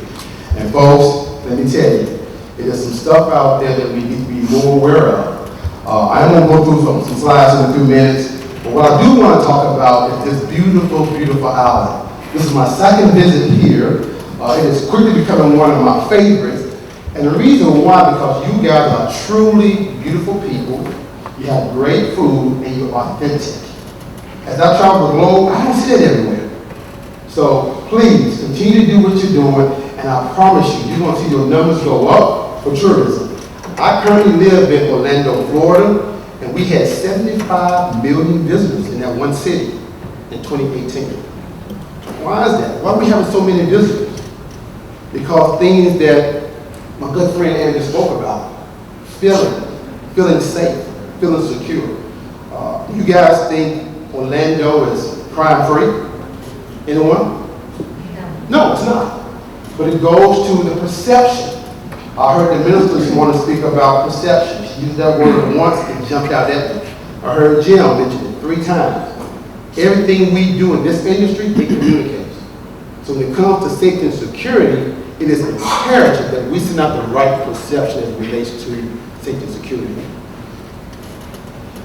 Speaker 11: And folks, let me tell you, there's some stuff out there that we need to be more aware of. I'm going to go through some slides in a few minutes, but what I do want to talk about is this beautiful, beautiful island. This is my second visit here. It is quickly becoming one of my favorites. And the reason why, because you guys are truly beautiful people, you have great food, and you're authentic. As I travel the globe, I don't see it everywhere. So please, continue to do what you're doing, and I promise you, you're going to see your numbers go up for tourism. I currently live in Orlando, Florida, and we had 75 million visitors in that one city in 2018. Why is that? Why are we having so many visitors? Because things that my good friend Andrew spoke about, feeling safe, feeling secure. You guys think Orlando is crime-free? Anyone? No, it's not. But it goes to the perception. I heard the ministers want to speak about perception. She used that word once and jumped out at me. I heard Jim mention it 3 times. Everything we do in this industry, it communicates. So when it comes to safety and security, it is imperative that we send out the right perception as it relates to safety and security.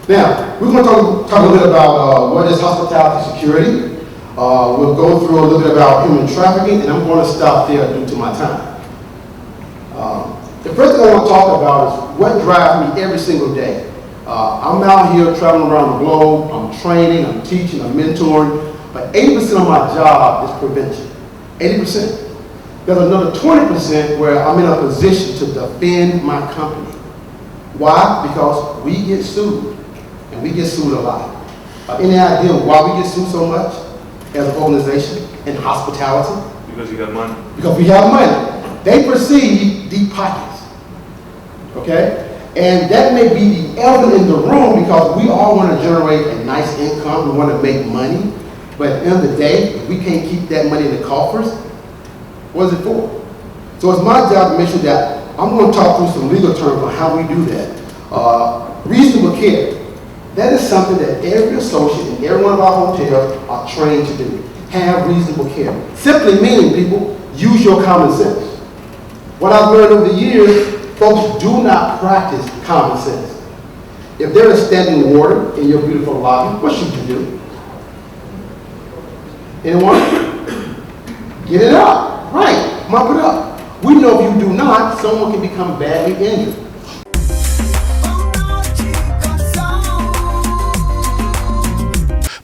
Speaker 11: Now, we're going to talk a little bit about what is hospitality security. We'll go through a little bit about human trafficking, and I'm going to stop there due to my time. The first thing I want to talk about is what drives me every single day. I'm out here traveling around the globe, I'm training, I'm teaching, I'm mentoring, but 80% of my job is prevention. 80%. There's another 20% where I'm in a position to defend my company. Why? Because we get sued, and we get sued a lot. Any idea why we get sued so much as an organization in hospitality?
Speaker 10: Because you got money.
Speaker 11: Because we have money. They perceive deep pockets. Okay? And that may be the elephant in the room because we all want to generate a nice income, we want to make money, but at the end of the day, if we can't keep that money in the coffers, what is it for? So it's my job to make sure that I'm going to talk through some legal terms on how we do that. Reasonable care. That is something that every associate in every one of our hotels are trained to do. Have reasonable care. Simply meaning, people, use your common sense. What I've learned over the years, folks do not practice common sense. If there is standing water in your beautiful lobby, what should you do? Anyone? Get it up. Right. Mop it up. We know if you do not, someone can become badly injured.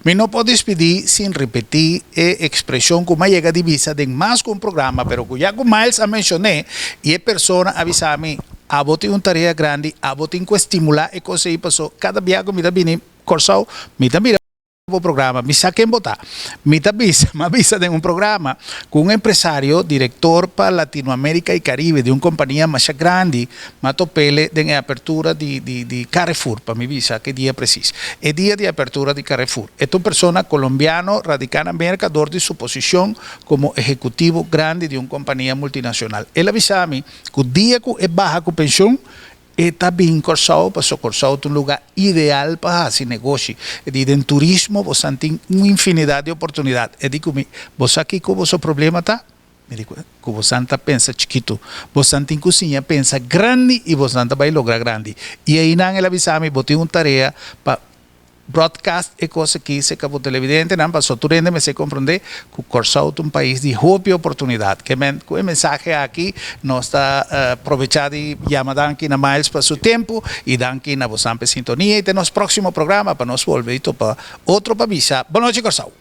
Speaker 1: Me no puedo despedir sin repetir expresión que me llega divisa de más con programa, pero que ya con Miles a mencioné y es persona avisarme a bote una tarea grande, a bote que estimular y conseguir pasó cada día que me da bien corsado, me da mira programa, me saquen votar, me avisa de un programa con un empresario, director para Latinoamérica y Caribe de una compañía más grande, Mato Pele, de apertura de Carrefour, para mi visa, que día preciso, el día de apertura de Carrefour. Esta es una persona colombiano, radicada en Mercador de su posición como ejecutivo grande de una compañía multinacional. Él avisa a mí que el día que es baja con pensión, está bien corsado, pues corsado es un lugar ideal para hacer negocio. En turismo, vos tenés una infinidad de oportunidades. Y digo, vos aquí con vos problema está, me digo, que vos anda pensa chiquito, vos anda en cocina pensa grande y vos anda va a lograr grande. Y ahí nan el avisame, vos tienes una tarea para broadcast e cosa que se cabo televidente, nan pasó turende me se comprende que corsado es un país de joven oportunidad. Que el mensaje aquí no está aprovechado y llama Dankin a Miles para su tiempo y Dankin a vos ampe sintonía y tenemos próximo programa para nos volver para otro pavisa. Buenas noches, corsado.